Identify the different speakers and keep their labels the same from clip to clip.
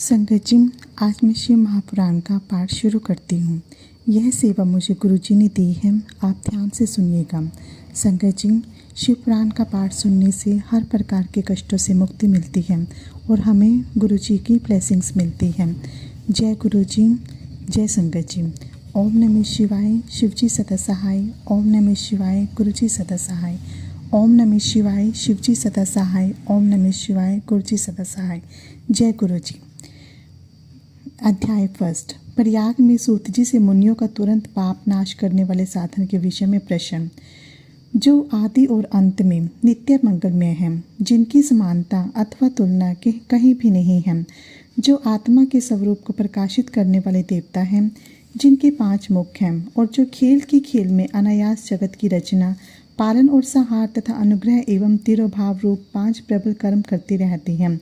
Speaker 1: संगत जी, आज मैं शिव महापुराण का पाठ शुरू करती हूँ। यह सेवा मुझे गुरुजी ने दी है, आप ध्यान से सुनिएगा। संगत जी, शिव पुराण का पाठ सुनने से हर प्रकार के कष्टों से मुक्ति मिलती है और हमें गुरुजी की ब्लेसिंग्स मिलती है। जय गुरुजी, जय संगत जी। ओम नमः शिवाय, शिवजी सदा सहाय। ओम नमः शिवाय, गुरुजी सदा सहाय। ओम नमः शिवाय, शिवजी सदा सहाय। ओम नमः शिवाय, गुरुजी सदा सहाय। जय गुरुजी। अध्याय फर्स्ट। प्रयाग में सूत जी से मुनियों का तुरंत पाप नाश करने वाले साधन के विषय में प्रश्न, जो आदि और अंत में नित्य मंगलमय है, जिनकी समानता अथवा तुलना के कहीं भी नहीं है, जो आत्मा के स्वरूप को प्रकाशित करने वाले देवता हैं, जिनके 5 मुख हैं और जो खेल की खेल में अनायास जगत की रचना, पालन और संहार तथा अनुग्रह एवं तिरोभाव रूप 5 प्रबल कर्म करती रहती हैं,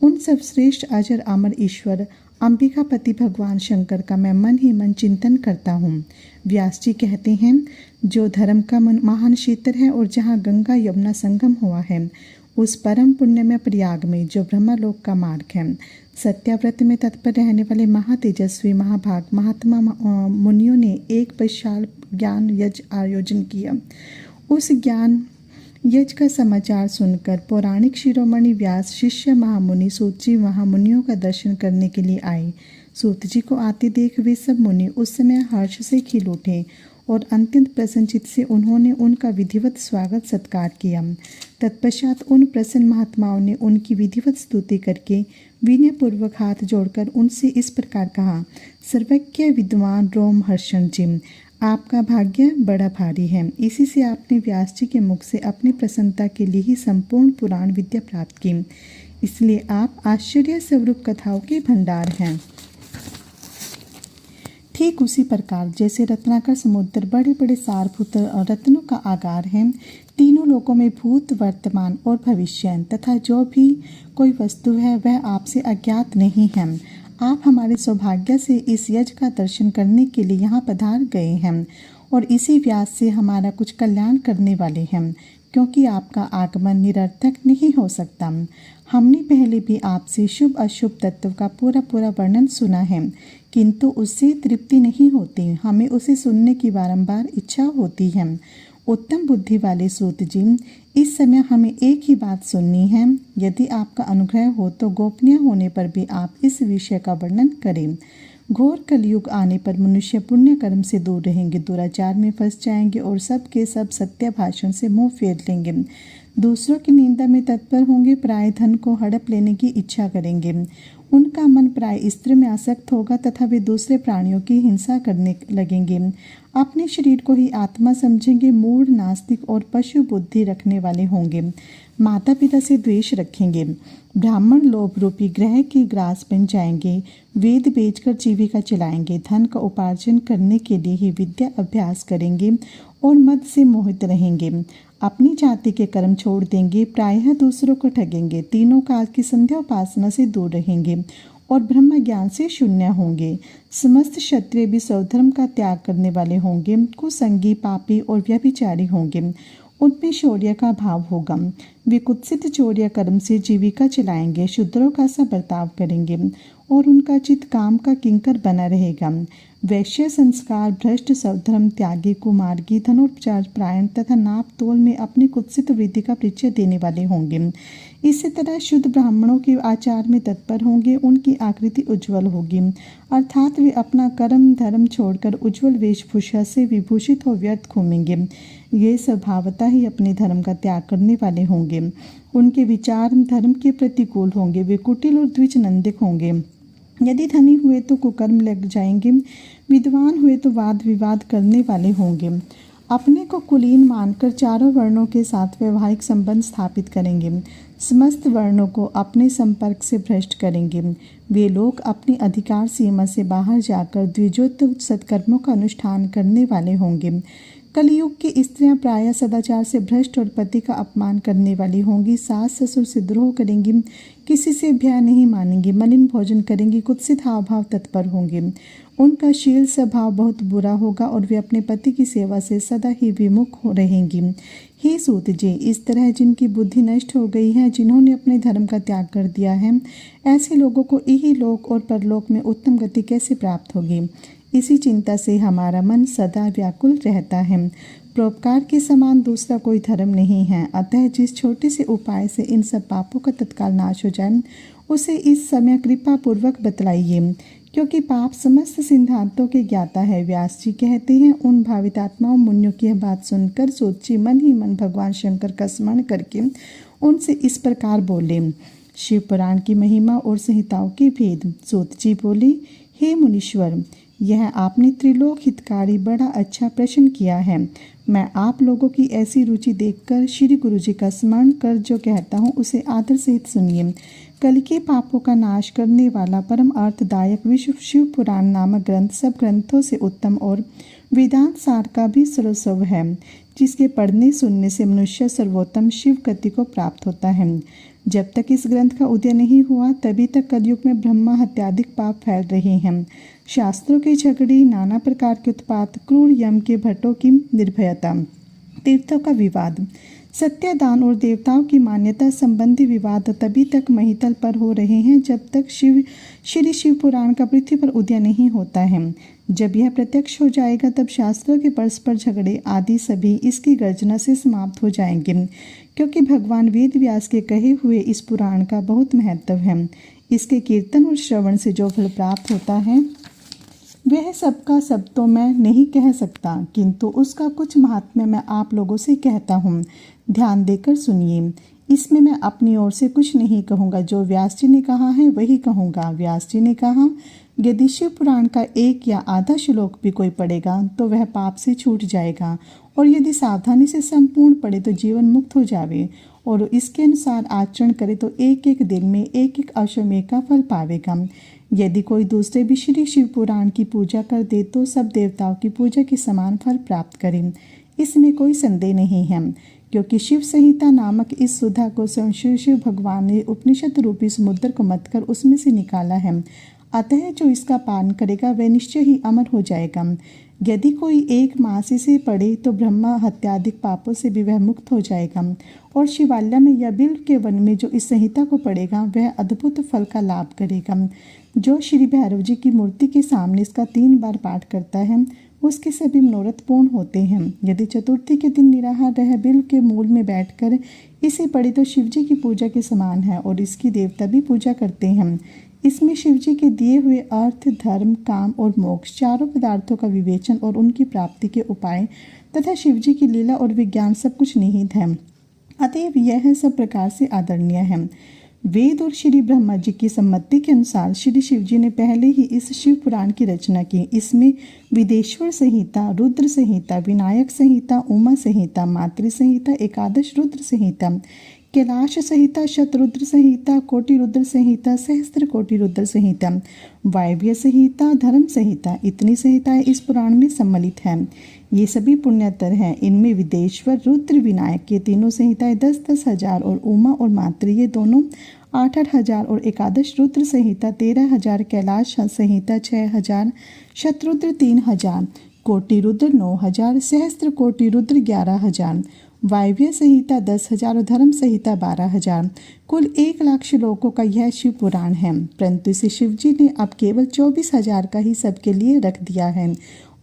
Speaker 1: उन सब श्रेष्ठ अजर अमर ईश्वर अंबिकापति भगवान शंकर का मैं मन ही मन चिंतन करता हूँ। व्यास जी कहते हैं, जो धर्म का महान क्षेत्र है और जहाँ गंगा यमुना संगम हुआ है, उस परम पुण्य में प्रयाग में जो ब्रह्मलोक का मार्ग है, सत्याव्रत में तत्पर रहने वाले महातेजस्वी महाभाग महात्मा मुनियों ने एक विशाल ज्ञान यज्ञ आयोजन किया। उस ज्ञान यज्ञ का समाचार सुनकर पौराणिक शिरोमणि व्यास शिष्य महामुनि सूत जी महामुनियों का दर्शन करने के लिए आए। सूत जी को आते देख वे सब मुनि उस समय हर्ष से खिल उठे और अत्यंत प्रसन्नचित्त से उन्होंने उनका विधिवत स्वागत सत्कार किया। तत्पश्चात उन प्रसन्न महात्माओं ने उनकी विधिवत स्तुति करके विनयपूर्वक हाथ जोड़कर उनसे इस प्रकार कहा, सर्वज्ञ विद्वान रोम हर्षण जी, आपका भाग्य बड़ा भारी है। इसी से आपने व्यास जी के मुख से अपनी प्रसन्नता के लिए ही संपूर्ण पुराण विद्या प्राप्त की, इसलिए आप आश्चर्य स्वरूप कथाओं के भंडार हैं। ठीक उसी प्रकार जैसे रत्नाकर समुद्र बड़े बड़े सारभूत रत्नों का आगार है, तीनों लोकों में भूत वर्तमान और भविष्य तथा जो भी कोई वस्तु है वह आपसे अज्ञात नहीं है। आप हमारे सौभाग्य से इस यज्ञ का दर्शन करने के लिए यहाँ पधार गए हैं और इसी व्यास से हमारा कुछ कल्याण करने वाले हैं, क्योंकि आपका आगमन निरर्थक नहीं हो सकता। हमने पहले भी आपसे शुभ अशुभ तत्व का पूरा वर्णन सुना है, किंतु उससे तृप्ति नहीं होती, हमें उसे सुनने की बारंबार इच्छा होती है। उत्तम बुद्धि वाले सूत जी, इस समय हमें एक ही बात सुननी है। यदि आपका अनुग्रह हो तो गोपनीय होने पर भी आप इस विषय का वर्णन करें। घोर कलयुग आने पर मनुष्य पुण्य कर्म से दूर रहेंगे, दुराचार में फंस जाएंगे और सब के सब सत्य भाषण से मुंह फेर लेंगे, दूसरों की निंदा में तत्पर होंगे, प्राय धन को हड़प लेने की इच्छा करेंगे, उनका मन प्राय स्त्री में आसक्त होगा तथा वे दूसरे प्राणियों की हिंसा करने लगेंगे, अपने शरीर को ही आत्मा समझेंगे, मूढ़ नास्तिक और पशु बुद्धि रखने वाले होंगे, माता पिता से द्वेष रखेंगे, ब्राह्मण लोभ रूपी ग्रह के ग्रास बन जाएंगे, वेद बेचकर जीविका चलाएंगे, धन का उपार्जन करने के लिए ही विद्या अभ्यास करेंगे और मद से मोहित रहेंगे, अपनी जाति के कर्म छोड़ देंगे, प्रायः दूसरों को ठगेंगे, तीनों काल की संध्या उपासना से दूर रहेंगे और ब्रह्म ज्ञान से शून्य होंगे। समस्त क्षत्रिय भी स्वधर्म का त्याग करने वाले होंगे, कुसंगी पापी और व्यभिचारी होंगे, उनमें शौर्य का भाव होगा, वे कुत्सित चौर्य कर्म से जीविका चलाएंगे, शूद्रों का सा बर्ताव करेंगे और उनका चित्त काम का किंकर बना रहेगा। वैश्य संस्कार भ्रष्ट स्वधर्म त्यागी कुमार्गी धनोपचार प्रायण तथा नाप तोल में अपनी कुत्सित वृद्धि का परिचय देने वाले होंगे। इसी तरह शुद्ध ब्राह्मणों के आचार में तत्पर होंगे, उनकी आकृति उज्ज्वल होगी, अर्थात वे अपना कर्म धर्म छोड़कर उज्ज्वल वेशभूषा से विभूषित हो व्यर्थ घूमेंगे। ये स्वभावतः ही अपने धर्म का त्याग करने वाले होंगे, उनके विचार धर्म के प्रतिकूल होंगे, वे कुटिल और द्विज नंदिक होंगे, यदि धनी हुए तो कुकर्म लग जाएंगे, विद्वान हुए तो वाद विवाद करने वाले होंगे, अपने को कुलीन मानकर चारों वर्णों के साथ वैवाहिक संबंध स्थापित करेंगे, समस्त वर्णों को अपने संपर्क से भ्रष्ट करेंगे, वे लोग अपनी अधिकार सीमा से बाहर जाकर द्विजोत्व सत्कर्मों का अनुष्ठान करने वाले होंगे। कलयुग की स्त्रियां प्रायः सदाचार से भ्रष्ट और पति का अपमान करने वाली होंगी, सास ससुर से द्रोह करेंगी, किसी से भय नहीं मानेंगी, मलिन भोजन करेंगी, कुत्सित हाव भाव तत्पर होंगे, उनका शील स्वभाव बहुत बुरा होगा और वे अपने पति की सेवा से सदा ही विमुख रहेंगी। हे सूत जी, इस तरह जिनकी बुद्धि नष्ट हो गई है, जिन्होंने अपने धर्म का त्याग कर दिया है, ऐसे लोगों को इही लोक और परलोक में उत्तम गति कैसे प्राप्त होगी। इसी चिंता से हमारा मन सदा व्याकुल रहता है। परोपकार के समान दूसरा कोई धर्म नहीं है। अतः जिस छोटे से उपाय से इन सब पापों का तत्काल नाश हो जाए, उसे इस समय कृपा पूर्वक बतलाइए, क्योंकि पाप समस्त सिद्धांतों के ज्ञाता है। व्यास जी कहते हैं, उन भावितात्माओं मुनियों की यह बात सुनकर सोची मन ही मन भगवान शंकर का स्मरण करके उनसे इस प्रकार बोले। शिव पुराण की महिमा और संहिताओं के भेद। सूत जी बोली, हे मुनीश्वर, यह आपने त्रिलोक हितकारी बड़ा अच्छा प्रश्न किया है। मैं आप लोगों की ऐसी रुचि देखकर श्री गुरु जी का स्मरण कर जो कहता हूँ उसे आदर सहित सुनिए। कल के पापों का नाश करने वाला परम अर्थदायक विश्व शिव पुराण नामक ग्रंथ सब ग्रंथों से उत्तम और वेदांत सार का भी सर्वस्व है, जिसके पढ़ने सुनने से मनुष्य सर्वोत्तम शिव गति को प्राप्त होता है। जब तक इस ग्रंथ का उदय नहीं हुआ, तभी तक कलयुग में ब्रह्मा हत्याधिक पाप फैल रहे हैं। शास्त्रों के झगड़े, नाना प्रकार के उत्पात, क्रूर यम के भट्टों की निर्भयता, तीर्थों का विवाद, सत्यादान और देवताओं की मान्यता संबंधी विवाद तभी तक महितल पर हो रहे हैं जब तक श्री शिव पुराण का पृथ्वी पर उदय नहीं होता है। जब यह प्रत्यक्ष हो जाएगा, तब शास्त्रों के परस्पर झगड़े आदि सभी इसकी गर्जना से समाप्त हो जाएंगे, क्योंकि भगवान वेद व्यास के कहे हुए इस पुराण का बहुत महत्व है। इसके कीर्तन और श्रवण से जो फल प्राप्त होता है, वह सबका सब तो मैं नहीं कह सकता, किंतु उसका कुछ महात्म्य मैं आप लोगों से कहता हूँ। ध्यान देकर सुनिए। इसमें मैं अपनी ओर से कुछ नहीं कहूँगा, जो व्यास जी ने कहा है वही कहूँगा। व्यास जी ने कहा, यदि शिव पुराण का एक या आधा श्लोक भी कोई पढ़ेगा तो वह पाप से छूट जाएगा, और यदि सावधानी से संपूर्ण पढ़े तो जीवन मुक्त हो जावे, और इसके अनुसार आचरण करे तो एक एक दिन में एक एक अश्वमेध का फल पावेगा। यदि कोई दूसरे भी श्री शिव पुराण की पूजा कर दे तो सब देवताओं की पूजा के समान फल प्राप्त करे। इसमें कोई संदेह नहीं है, क्योंकि शिव संहिता नामक इस सुधा को स्वयं शिव भगवान ने उपनिषद रूपी समुद्र को मथ कर उसमें से निकाला है। अतः जो इसका पालन करेगा वह निश्चय ही अमर हो जाएगा। यदि कोई एक मास इसे पढ़े तो ब्रह्मा हत्यादिक पापों से भी वह मुक्त हो जाएगा, और शिवालय में या बिल्व के वन में जो इस संहिता को पढ़ेगा वह अद्भुत फल का लाभ करेगा। जो श्री भैरव जी की मूर्ति के सामने इसका 3 बार पाठ करता है, उसके सभी मनोरथ पूर्ण होते हैं। यदि चतुर्थी के दिन निराहार रह बिल्व के मूल में बैठकर इसे पढ़े तो शिव जी की पूजा के समान है, और इसकी देवता भी पूजा करते हैं। इसमें शिव जी के दिए हुए अर्थ, धर्म, काम और मोक्ष चारों पदार्थों का विवेचन और उनकी प्राप्ति के उपाय तथा शिव जी की लीला और विज्ञान सब कुछ निहित है। अतएव यह सब प्रकार से आदरणीय है। वेद और श्री ब्रह्मा जी की सम्मति के अनुसार श्री शिव जी ने पहले ही इस शिव पुराण की रचना की। इसमें विदेश्वर संहिता, रुद्र संहिता, विनायक संहिता, उमा संहिता, मातृ संहिता, एकादश रुद्र संहिता, कैलाश संहिता, शतरुद्र संहिता, कोटि रुद्र संहिता, सहस्त्र कोटि रुद्र संहिता, वायव्य संहिता, धर्म संहिता, इतनी संहिताएं इस पुराण में सम्मिलित हैं। ये सभी पुण्यतर हैं। इनमें विदेश्वर, रुद्र, विनायक ये तीनों संहिताएं 10-10 हजार और उमा और मातृ ये दोनों 8-8 हजार और एकादश रुद्र संहिता 13,000, कैलाश संहिता 6,000, शतरुद्र 3,000, कोटि रुद्र 9,000, सहस्त्र कोटि रुद्र 11,000, वायव्य संहिता 10,000 और धर्म संहिता 12,000। कुल 1 लाख श्लोकों का यह शिव पुराण है, परंतु इसे शिव जी ने अब केवल 24,000 का ही सबके लिए रख दिया है,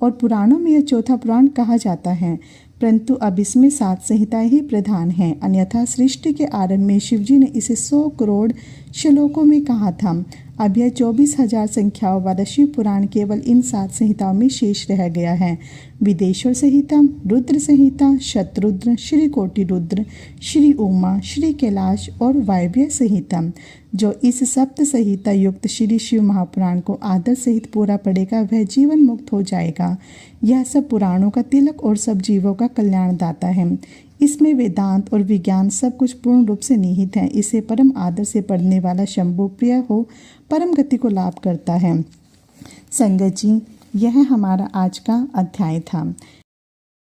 Speaker 1: और पुराणों में यह चौथा पुराण कहा जाता है। परंतु अब इसमें 7 संहिताएं ही प्रधान हैं। अन्यथा सृष्टि के आरंभ में शिव जी ने इसे 100 करोड़ श्लोकों में कहा था। अब यह 24,000 संख्याओं वाला शिव पुराण केवल इन 7 संहिताओं में शेष रह गया है। विदेश्वर संहिता, रुद्र संहिता, शतरुद्र, श्री कोटि रुद्र, श्री उमा, श्री कैलाश और वायव्य संहिता। जो इस सप्त संहिता युक्त श्री शिव महापुराण को आदर सहित पूरा पढ़ेगा वह जीवन मुक्त हो जाएगा। यह सब पुराणों का तिलक और सब जीवों का कल्याण दाता है। इसमें वेदांत और विज्ञान सब कुछ पूर्ण रूप से निहित है। इसे परम आदर से पढ़ने वाला शंभु प्रिय हो परम गति को लाभ करता है। संगत जी, यह हमारा आज का अध्याय था।